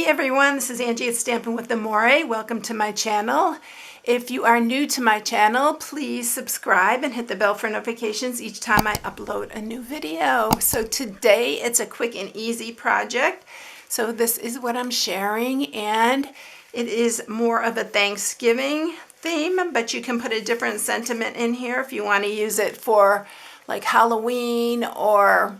everyone, this is Angie at StampingWithAmore. Welcome to my channel. If you are new to my channel, please subscribe and hit the bell for notifications each time I upload a new video. So today it's a quick and easy project. So this is what I'm sharing, and it is more of a Thanksgiving theme, but you can put a different sentiment in here if you want to use it for like Halloween or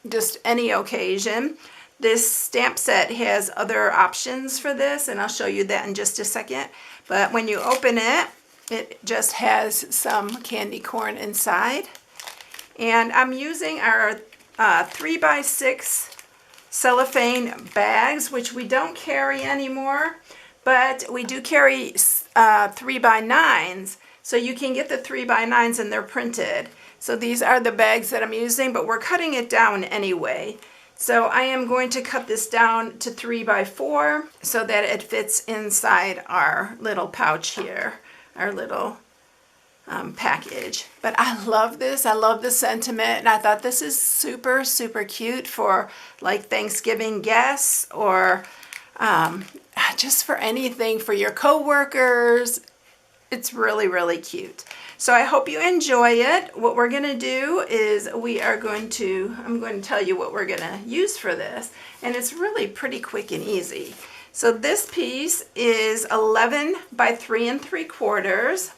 just any occasion. This stamp set has other options for this, and I'll show you that in just a second. But when you open it, it just has some candy corn inside. And I'm using our 3x6 cellophane bags, which we don't carry anymore, but we do carry 3x9s. So you can get the 3x9s and they're printed. So these are the bags that I'm using, but we're cutting it down anyway. So I am going to cut this down to 3x4 so that it fits inside our little pouch here, our little package. But I love this. I love the sentiment, and I thought this is super, super cute for like Thanksgiving guests or just for anything for your coworkers. It's really, really cute. So I hope you enjoy it. What we're going to do is I'm going to tell you what we're going to use for this. And it's really pretty quick and easy. So this piece is 11 by 3 3/4.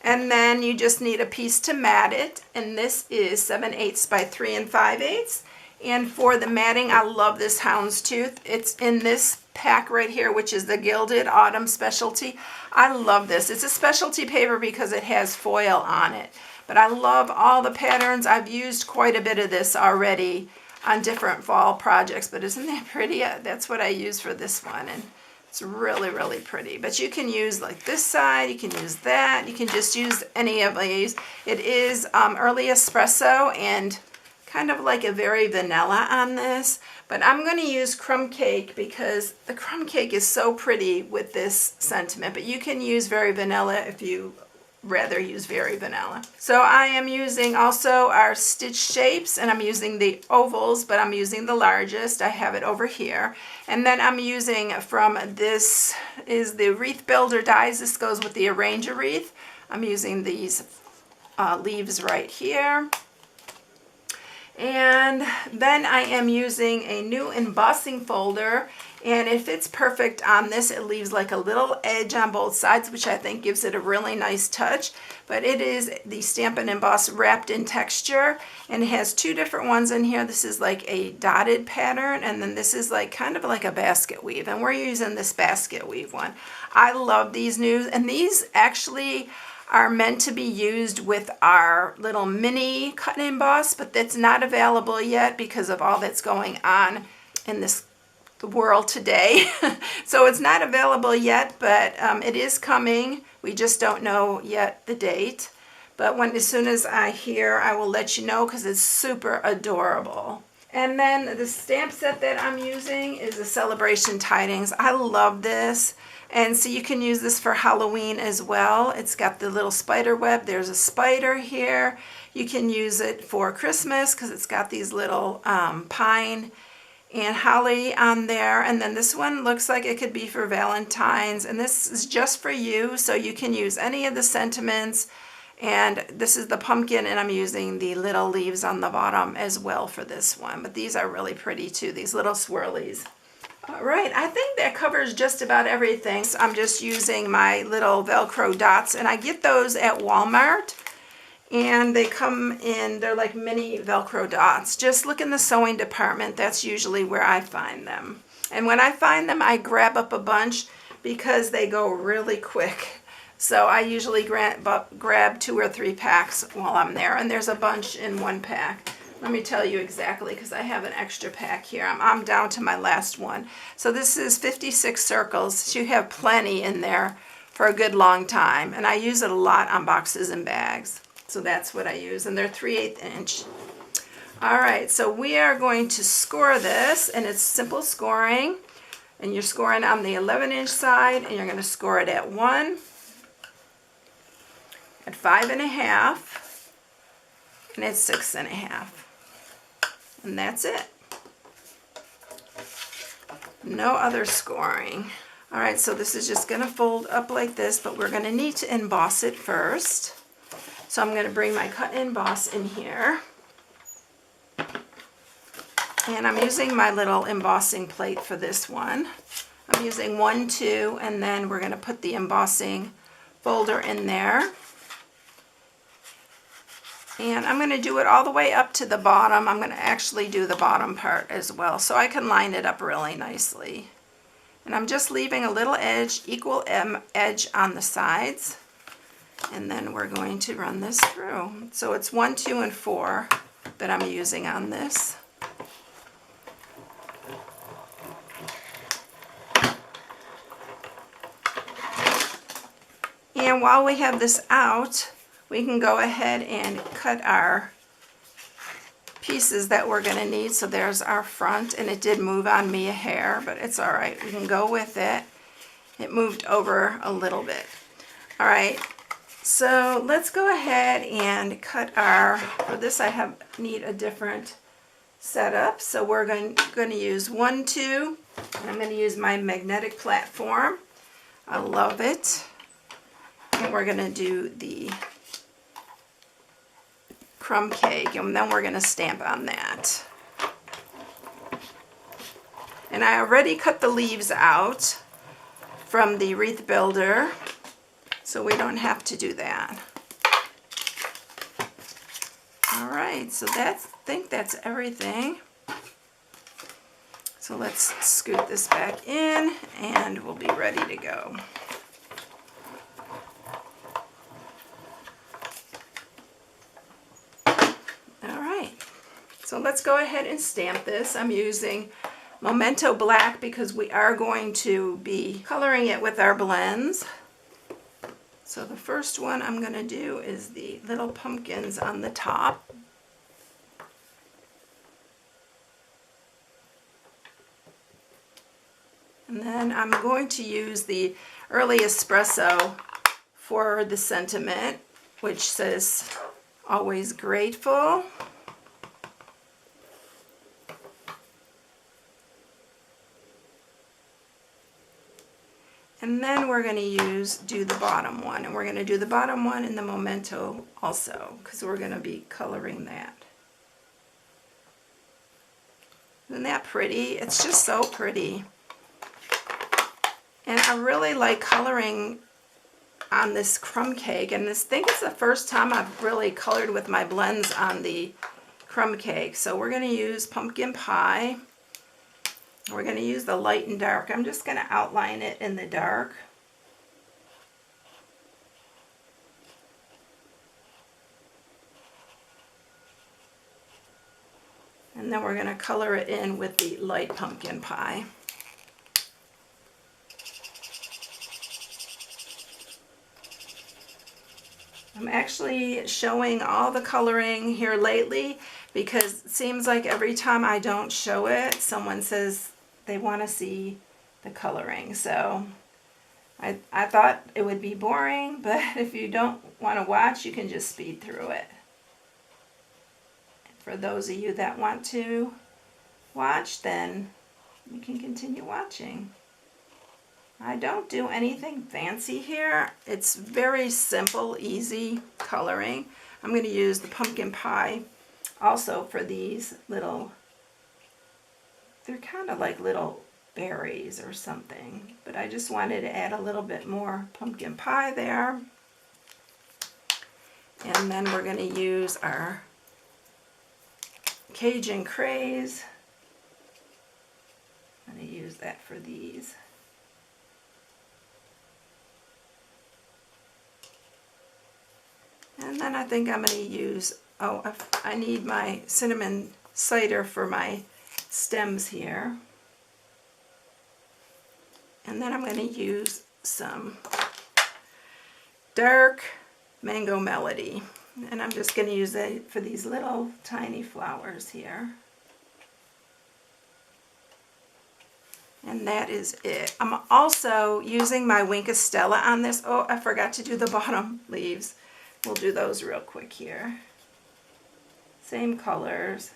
And then you just need a piece to mat it. And this is 7/8 by 3 5/8. And for the matting, I love this houndstooth. It's in this pack right here, which is the Gilded Autumn Specialty. I love this. It's a specialty paper because it has foil on it. But I love all the patterns. I've used quite a bit of this already on different fall projects. But isn't that pretty? That's what I use for this one. And it's really, really pretty. But you can use like this side. You can use that. You can just use any of these. It is early espresso and kind of like a very vanilla on this, but I'm going to use crumb cake because the crumb cake is so pretty with this sentiment, but you can use very vanilla if you rather use very vanilla. So I am using also our stitch shapes, and I'm using the ovals, but I'm using the largest. I have it over here. And then I'm using from this is the Wreath Builder dies. This goes with the Arrange a Wreath. I'm using these leaves right here. And then I am using a new embossing folder, and it fits perfect on this. It leaves like a little edge on both sides, which I think gives it a really nice touch. But it is the Stampin' Emboss wrapped in texture, and it has two different ones in here. This is like a dotted pattern, and then this is like kind of like a basket weave, and we're using this basket weave one. I love these new, and these actually are meant to be used with our little mini cut and emboss, but that's not available yet because of all that's going on in the world today. So it's not available yet, but it is coming. We just don't know yet the date. But as soon as I hear, I will let you know because it's super adorable. And then the stamp set that I'm using is the Celebration Tidings. I love this. And so you can use this for Halloween as well. It's got the little spider web. There's a spider here. You can use it for Christmas because it's got these little pine and holly on there. And then this one looks like it could be for Valentine's. And this is just for you, so you can use any of the sentiments. And this is the pumpkin, and I'm using the little leaves on the bottom as well for this one. But these are really pretty too, these little swirlies. All right, I think that covers just about everything. So I'm just using my little Velcro dots, and I get those at Walmart. And they come in, they're like mini Velcro dots. Just look in the sewing department. That's usually where I find them. And when I find them, I grab up a bunch because they go really quick. So I usually grab 2 or 3 packs while I'm there, and there's a bunch in one pack. Let me tell you exactly because I have an extra pack here. I'm down to my last one. So this is 56 circles. So you have plenty in there for a good long time. And I use it a lot on boxes and bags. So that's what I use. And they're 3/8 inch. All right, so we are going to score this, and it's simple scoring. And you're scoring on the 11-inch side, and you're going to score it at 1, at 5 1/2, and at 6 1/2. And that's it. No other scoring. All right, so this is just gonna fold up like this, but we're gonna need to emboss it first. So I'm gonna bring my cut and emboss in here. And I'm using my little embossing plate for this one. I'm using 1, 2, and then we're gonna put the embossing folder in there. And I'm going to do it all the way up to the bottom. I'm going to actually do the bottom part as well, so I can line it up really nicely. And I'm just leaving a little edge, equal edge on the sides. And then we're going to run this through. So it's 1, 2, and 4 that I'm using on this. And while we have this out, we can go ahead and cut our pieces that we're going to need. So there's our front, and it did move on me a hair, but it's all right. We can go with it. It moved over a little bit. All right, so let's go ahead and cut our, for this I need a different setup. So we're going to use 1, 2, and I'm going to use my magnetic platform. I love it. And we're going to do the crumb cake, and then we're going to stamp on that. And I already cut the leaves out from the wreath builder, so we don't have to do that. All right, so I think that's everything. So let's scoot this back in, and we'll be ready to go. So let's go ahead and stamp this. I'm using Memento Black because we are going to be coloring it with our blends. So the first one I'm going to do is the little pumpkins on the top. And then I'm going to use the early espresso for the sentiment, which says, "Always grateful." And then we're going to do the bottom one. And we're going to do the bottom one in the Memento also, because we're going to be coloring that. Isn't that pretty? It's just so pretty. And I really like coloring on this crumb cake. And I think it's the first time I've really colored with my blends on the crumb cake. So we're going to use pumpkin pie. We're going to use the light and dark. I'm just going to outline it in the dark. And then we're going to color it in with the light pumpkin pie. I'm actually showing all the coloring here lately because it seems like every time I don't show it, someone says they want to see the coloring. So I thought it would be boring, but if you don't want to watch, you can just speed through it. For those of you that want to watch, then you can continue watching. I don't do anything fancy here. It's very simple, easy coloring. I'm going to use the pumpkin pie also for these little, they're kind of like little berries or something, but I just wanted to add a little bit more pumpkin pie there. And then we're going to use our Cajun craze. I'm going to use that for these. And then I think I'm going to use, I need my cinnamon cider for my stems here. And then I'm going to use some dark Mango Melody. And I'm just going to use it for these little tiny flowers here. And that is it. I'm also using my Wink of Stella on this. Oh, I forgot to do the bottom leaves. We'll do those real quick here. Same colors.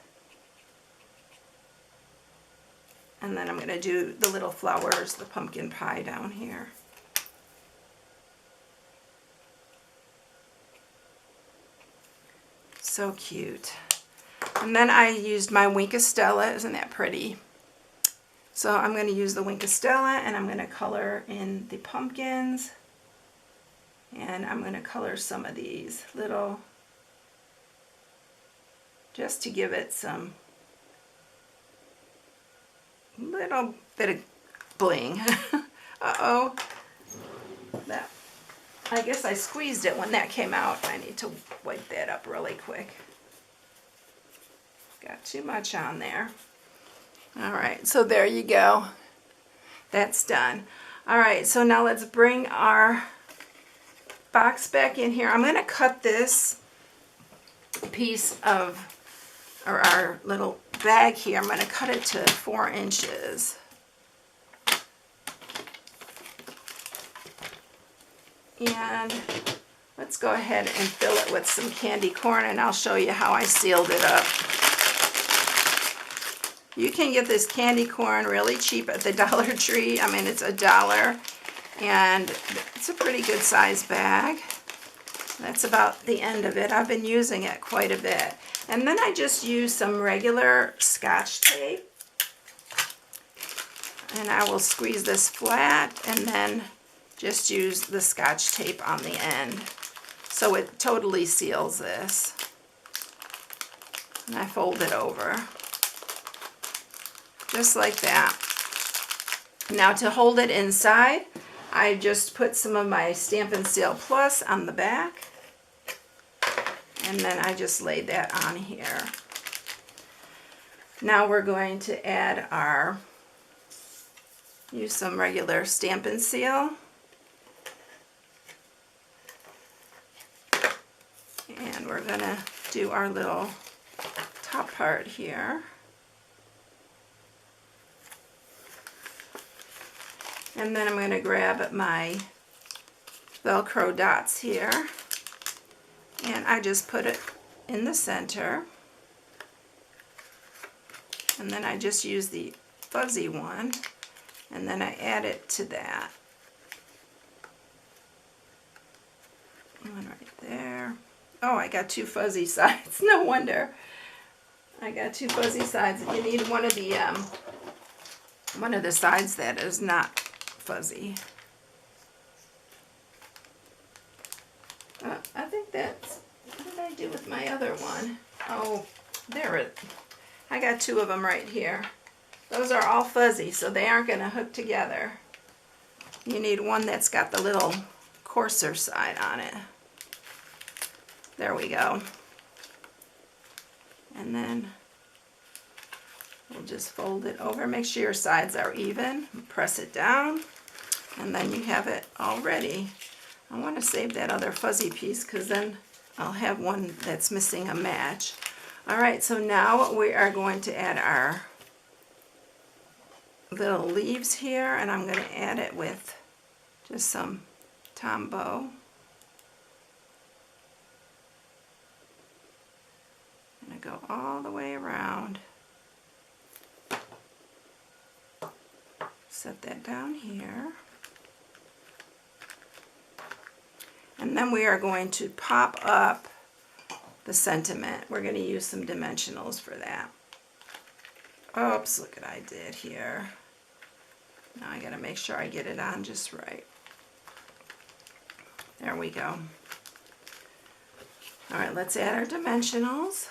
And then I'm going to do the little flowers, the pumpkin pie down here. So cute. And then I used my Wink of Stella. Isn't that pretty? So I'm going to use the Wink of Stella, and I'm going to color in the pumpkins. And I'm going to color some of these little, just to give it some little bit of bling. Uh-oh. That, I guess I squeezed it when that came out. I need to wipe that up really quick. Got too much on there. All right, so there you go. That's done. All right, so now let's bring our box back in here. I'm going to cut this piece of, or our little bag here, I'm going to cut it to 4 inches. And let's go ahead and fill it with some candy corn, and I'll show you how I sealed it up. You can get this candy corn really cheap at the Dollar Tree. I mean, it's $1, and it's a pretty good size bag. That's about the end of it. I've been using it quite a bit. And then I just use some regular Scotch tape, and I will squeeze this flat and then just use the Scotch tape on the end. So it totally seals this. And I fold it over. Just like that. Now to hold it inside, I just put some of my Stampin' Seal Plus on the back. And then I just laid that on here. Now we're going to add our, use some regular Stampin' Seal. And we're going to do our little top part here. And then I'm going to grab my Velcro dots here, and I just put it in the center, and then I just use the fuzzy one, and then I add it to that. One right there. Oh, I got 2 fuzzy sides. No wonder. I got 2 fuzzy sides. You need one of the sides that is not fuzzy. I think that's, what did I do with my other one? Oh, there it, I got 2 of them right here. Those are all fuzzy, so they aren't going to hook together. You need one that's got the little coarser side on it. There we go. And then we'll just fold it over. Make sure your sides are even. Press it down, and then you have it all ready. I want to save that other fuzzy piece because then I'll have one that's missing a match. Alright, so now we are going to add our little leaves here, and I'm going to add it with just some Tombow. I'm going to go all the way around. Set that down here. And then we are going to pop up the sentiment. We're going to use some dimensionals for that. Oops, look what I did here. Now I got to make sure I get it on just right. There we go. All right, let's add our dimensionals.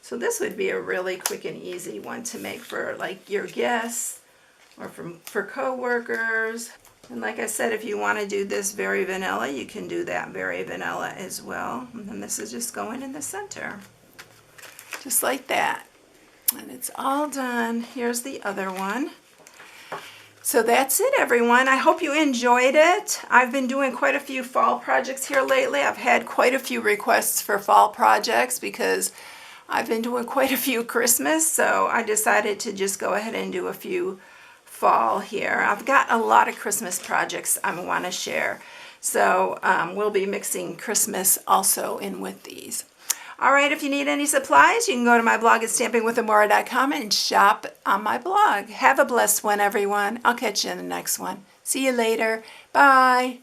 So this would be a really quick and easy one to make for like your guests or for co-workers. And like I said, if you want to do this very vanilla, you can do that very vanilla as well. And then this is just going in the center. Just like that. And it's all done. Here's the other one. So that's it, everyone. I hope you enjoyed it. I've been doing quite a few fall projects here lately. I've had quite a few requests for fall projects because I've been doing quite a few Christmas, so I decided to just go ahead and do a few fall here. I've got a lot of Christmas projects I want to share, so we'll be mixing Christmas also in with these. All right, if you need any supplies, you can go to my blog at StampingWithAmore.com and shop on my blog. Have a blessed one, everyone. I'll catch you in the next one. See you later. Bye.